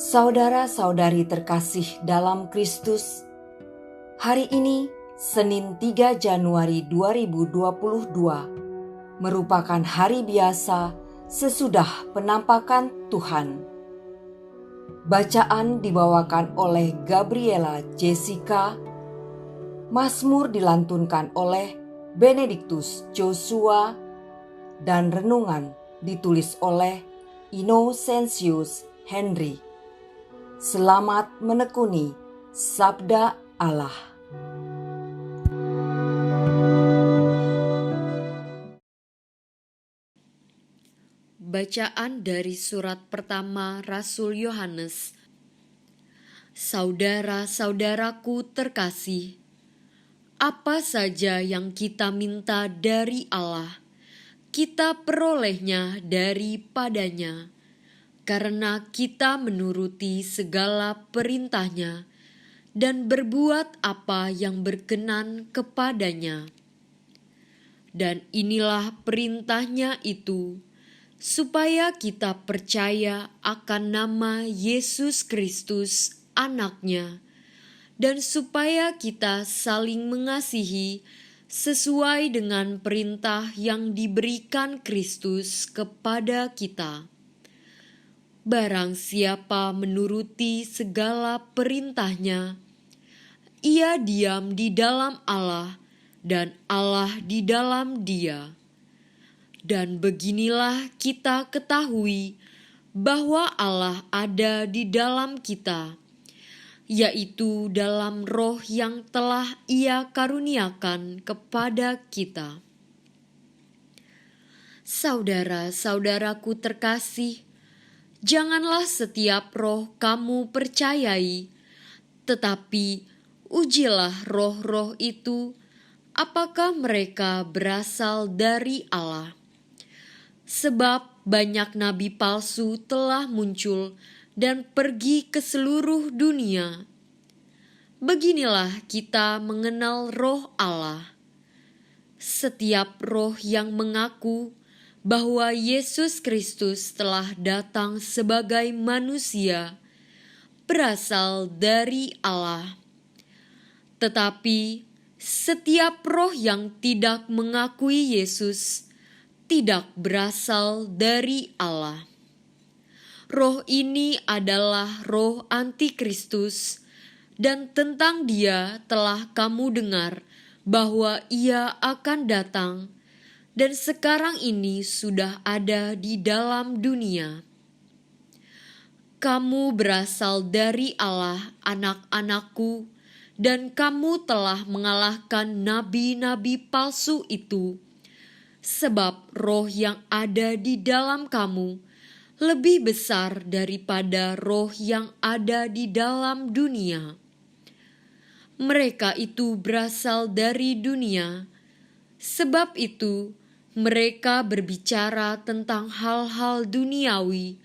Saudara-saudari terkasih dalam Kristus, hari ini Senin 3 Januari 2022 merupakan hari biasa sesudah penampakan Tuhan. Bacaan dibawakan oleh Gabriela Jessica, Mazmur dilantunkan oleh Benedictus Joshua, dan renungan ditulis oleh Innocentius Henry. Selamat menekuni Sabda Allah. Bacaan dari surat pertama Rasul Yohanes. Saudara-saudaraku terkasih, apa saja yang kita minta dari Allah, kita perolehnya daripadanya, karena kita menuruti segala perintahnya dan berbuat apa yang berkenan kepadanya. Dan inilah perintahnya itu, supaya kita percaya akan nama Yesus Kristus, Anaknya, dan supaya kita saling mengasihi sesuai dengan perintah yang diberikan Kristus kepada kita. Barang siapa menuruti segala perintahnya, ia diam di dalam Allah dan Allah di dalam dia. Dan beginilah kita ketahui bahwa Allah ada di dalam kita, yaitu dalam Roh yang telah Ia karuniakan kepada kita. Saudara-saudaraku terkasih, janganlah setiap roh kamu percayai, tetapi ujilah roh-roh itu, apakah mereka berasal dari Allah. Sebab banyak nabi palsu telah muncul dan pergi ke seluruh dunia. Beginilah kita mengenal roh Allah. Setiap roh yang mengaku bahwa Yesus Kristus telah datang sebagai manusia berasal dari Allah. Tetapi setiap roh yang tidak mengakui Yesus tidak berasal dari Allah. Roh ini adalah roh antikristus, dan tentang dia telah kamu dengar bahwa ia akan datang, dan sekarang ini sudah ada di dalam dunia. Kamu berasal dari Allah, anak-anakku, dan kamu telah mengalahkan nabi-nabi palsu itu, sebab roh yang ada di dalam kamu lebih besar daripada roh yang ada di dalam dunia. Mereka itu berasal dari dunia, sebab itu mereka berbicara tentang hal-hal duniawi,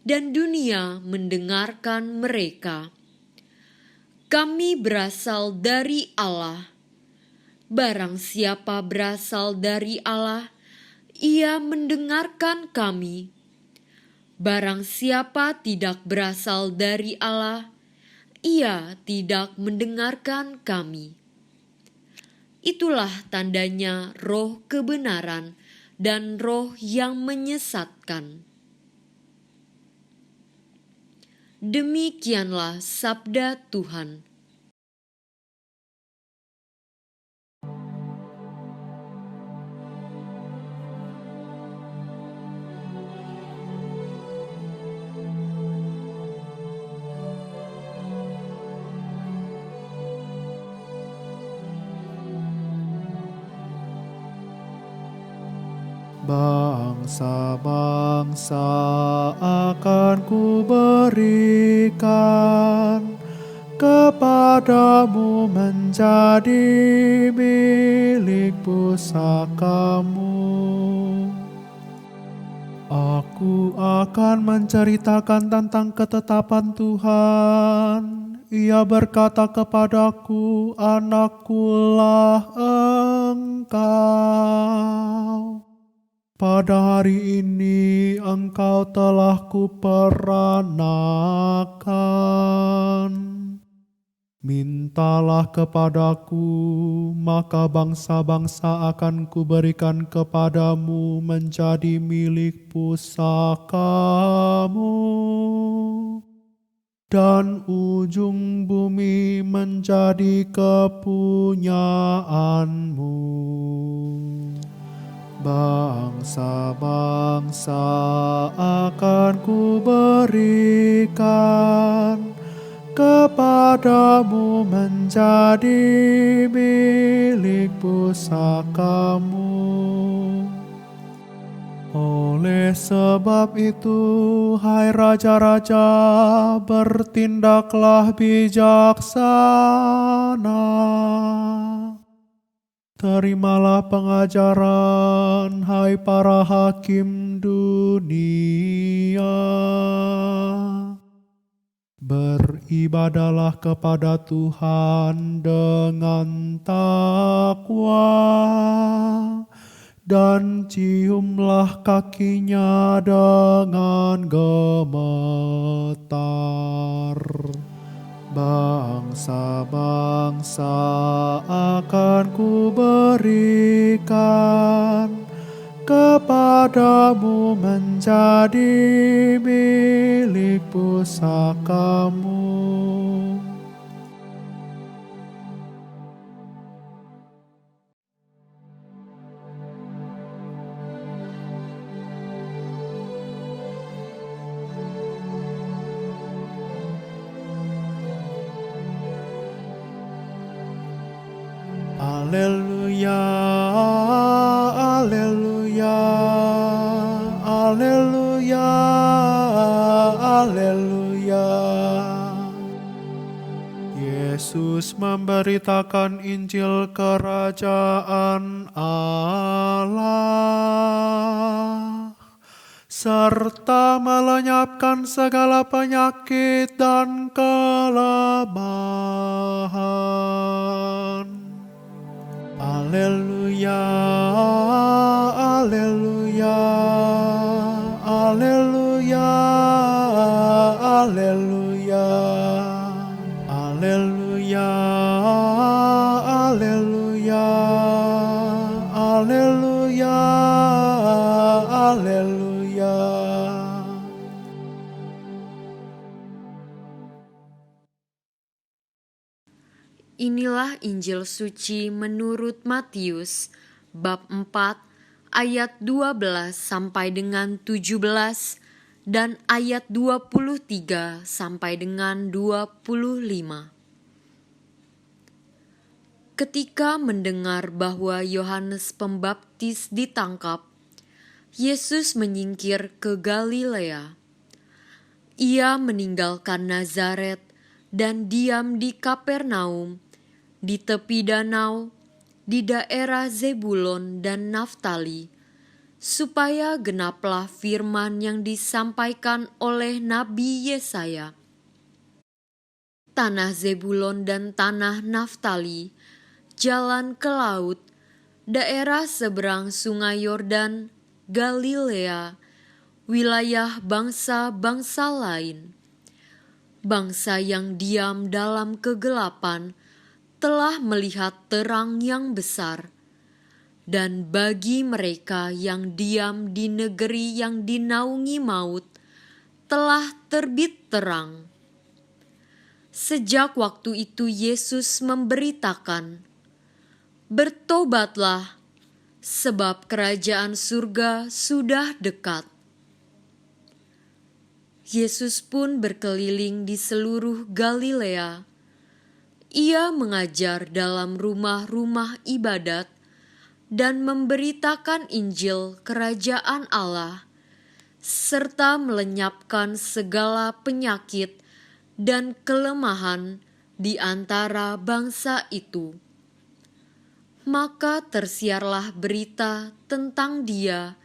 dan dunia mendengarkan mereka. Kami berasal dari Allah. Barang siapa berasal dari Allah, ia mendengarkan kami. Barang siapa tidak berasal dari Allah, ia tidak mendengarkan kami. Itulah tandanya roh kebenaran dan roh yang menyesatkan. Demikianlah sabda Tuhan. Bangsa-bangsa akan kuberikan kepadamu menjadi milik pusakamu. Aku akan menceritakan tentang ketetapan Tuhan. Ia berkata kepadaku, "Anakkulah engkau." Pada hari ini Engkau telah kuperanakan. Mintalah kepadaku, maka bangsa-bangsa akan kuberikan kepadamu menjadi milik pusakamu, dan ujung bumi menjadi kepunyaanmu. Bangsa-bangsa akan kuberikan kepadamu menjadi milik pusakamu. Oleh sebab itu, hai raja-raja, bertindaklah bijaksana. Terimalah pengajaran, hai para hakim dunia. Beribadalah kepada Tuhan dengan takwa, dan ciumlah kakinya dengan gemetar. Bangsa-bangsa akan kuberikan kepadamu menjadi milik pusakamu. Alleluia, alleluia, alleluia, alleluia. Yesus memberitakan Injil Kerajaan Allah, serta melenyapkan segala penyakit dan kelemahan. Alleluia, alleluia, alleluia, alleluia, alleluia, alleluia, alleluia, alleluia. Inilah Injil suci menurut Matius bab 4 ayat 12 sampai dengan 17 dan ayat 23 sampai dengan 25. Ketika mendengar bahwa Yohanes Pembaptis ditangkap, Yesus menyingkir ke Galilea. Ia meninggalkan Nazaret dan diam di Kapernaum, di tepi danau, di daerah Zebulon dan Naftali, supaya genaplah firman yang disampaikan oleh Nabi Yesaya. Tanah Zebulon dan tanah Naftali, jalan ke laut, daerah seberang sungai Yordan, Galilea, wilayah bangsa-bangsa lain. Bangsa yang diam dalam kegelapan telah melihat terang yang besar, dan bagi mereka yang diam di negeri yang dinaungi maut, telah terbit terang. Sejak waktu itu Yesus memberitakan, "Bertobatlah, sebab kerajaan surga sudah dekat." Yesus pun berkeliling di seluruh Galilea. Ia mengajar dalam rumah-rumah ibadat dan memberitakan Injil Kerajaan Allah, serta melenyapkan segala penyakit dan kelemahan di antara bangsa itu. Maka tersiarlah berita tentang Dia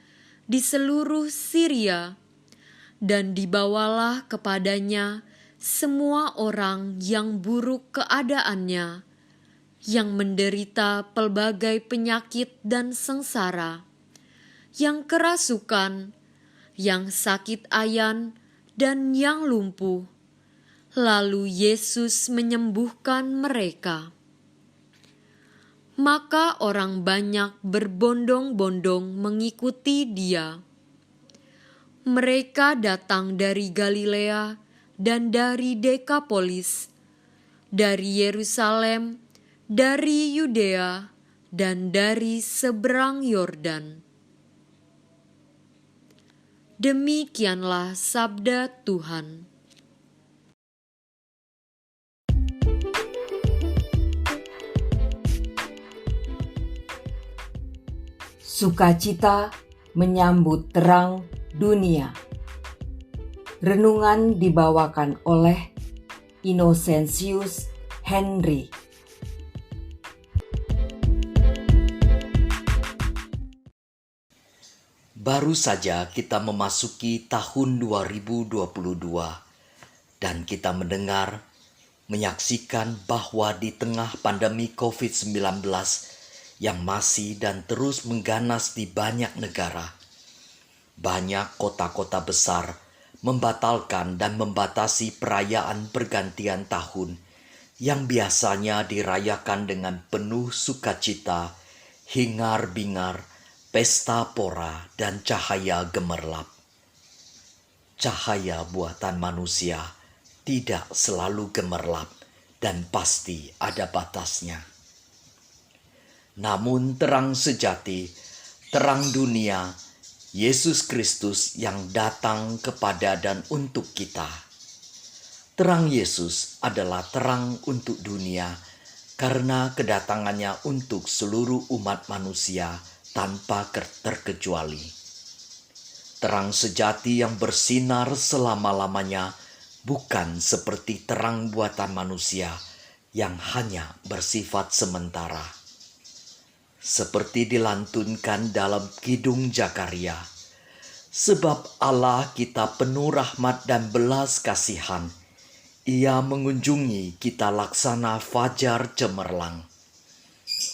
di seluruh Syria, dan dibawalah kepadanya semua orang yang buruk keadaannya, yang menderita pelbagai penyakit dan sengsara, yang kerasukan, yang sakit ayan, dan yang lumpuh. Lalu Yesus menyembuhkan mereka. Maka orang banyak berbondong-bondong mengikuti Dia. Mereka datang dari Galilea dan dari Dekapolis, dari Yerusalem, dari Yudea, dan dari seberang Yordan. Demikianlah sabda Tuhan. Sukacita menyambut terang dunia. Renungan dibawakan oleh Innocentius Henry. Baru saja kita memasuki tahun 2022 dan kita menyaksikan bahwa di tengah pandemi COVID-19 yang masih dan terus mengganas di banyak negara, banyak kota-kota besar membatalkan dan membatasi perayaan pergantian tahun yang biasanya dirayakan dengan penuh sukacita, hingar-bingar, pesta pora, dan cahaya gemerlap. Cahaya buatan manusia tidak selalu gemerlap dan pasti ada batasnya. Namun terang sejati, terang dunia, Yesus Kristus yang datang kepada dan untuk kita. Terang Yesus adalah terang untuk dunia karena kedatangannya untuk seluruh umat manusia tanpa terkecuali. Terang sejati yang bersinar selama-lamanya bukan seperti terang buatan manusia yang hanya bersifat sementara. Seperti dilantunkan dalam Kidung Zakaria, sebab Allah kita penuh rahmat dan belas kasihan, Ia mengunjungi kita laksana fajar cemerlang,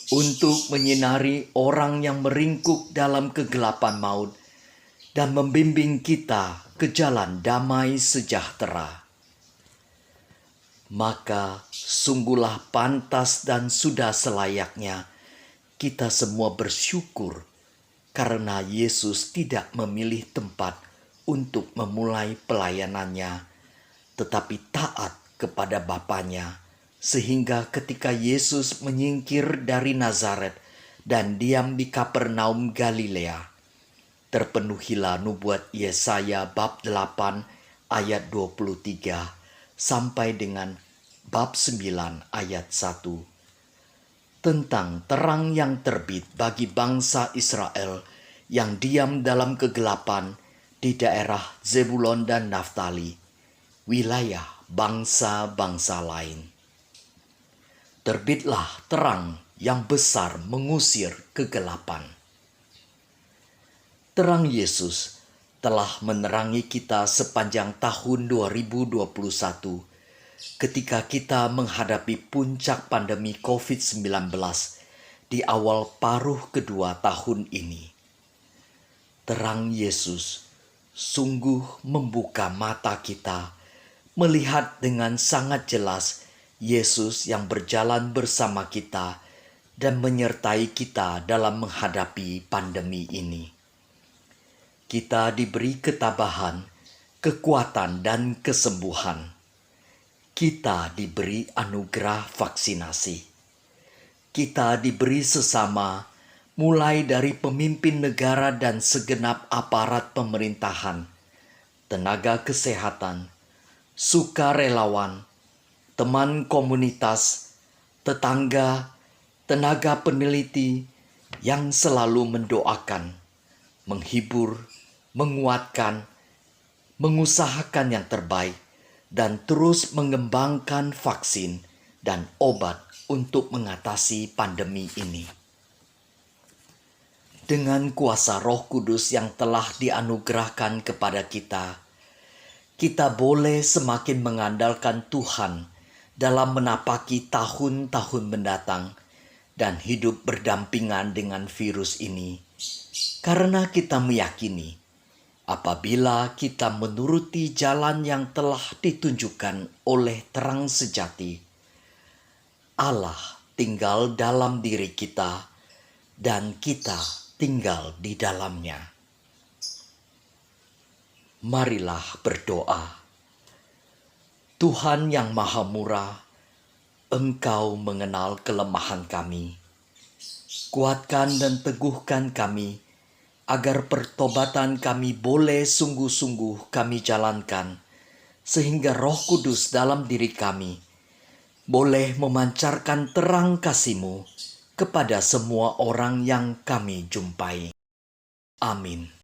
untuk menyinari orang yang meringkuk dalam kegelapan maut dan membimbing kita ke jalan damai sejahtera. Maka sungguhlah pantas dan sudah selayaknya kita semua bersyukur karena Yesus tidak memilih tempat untuk memulai pelayanannya, tetapi taat kepada Bapanya, sehingga ketika Yesus menyingkir dari Nazaret dan diam di Kapernaum Galilea, terpenuhilah nubuat Yesaya bab 8 ayat 23 sampai dengan bab 9 ayat 1. Tentang terang yang terbit bagi bangsa Israel yang diam dalam kegelapan di daerah Zebulon dan Naftali, wilayah bangsa-bangsa lain. Terbitlah terang yang besar mengusir kegelapan. Terang Yesus telah menerangi kita sepanjang tahun 2021 ketika kita menghadapi puncak pandemi COVID-19 di awal paruh kedua tahun ini. Terang Yesus sungguh membuka mata kita, melihat dengan sangat jelas Yesus yang berjalan bersama kita dan menyertai kita dalam menghadapi pandemi ini. Kita diberi ketabahan, kekuatan, dan kesembuhan. Kita diberi anugerah vaksinasi. Kita diberi sesama, mulai dari pemimpin negara dan segenap aparat pemerintahan, tenaga kesehatan, sukarelawan, teman komunitas, tetangga, tenaga peneliti yang selalu mendoakan, menghibur, menguatkan, mengusahakan yang terbaik, dan terus mengembangkan vaksin dan obat untuk mengatasi pandemi ini. Dengan kuasa Roh Kudus yang telah dianugerahkan kepada kita, kita boleh semakin mengandalkan Tuhan dalam menapaki tahun-tahun mendatang dan hidup berdampingan dengan virus ini. karena kita meyakini apabila kita menuruti jalan yang telah ditunjukkan oleh terang sejati, Allah tinggal dalam diri kita dan kita tinggal di dalamnya. Marilah berdoa. Tuhan yang Maha Murah, Engkau mengenal kelemahan kami. Kuatkan dan teguhkan kami, agar pertobatan kami boleh sungguh-sungguh kami jalankan, sehingga Roh Kudus dalam diri kami boleh memancarkan terang kasih-Mu kepada semua orang yang kami jumpai. Amin.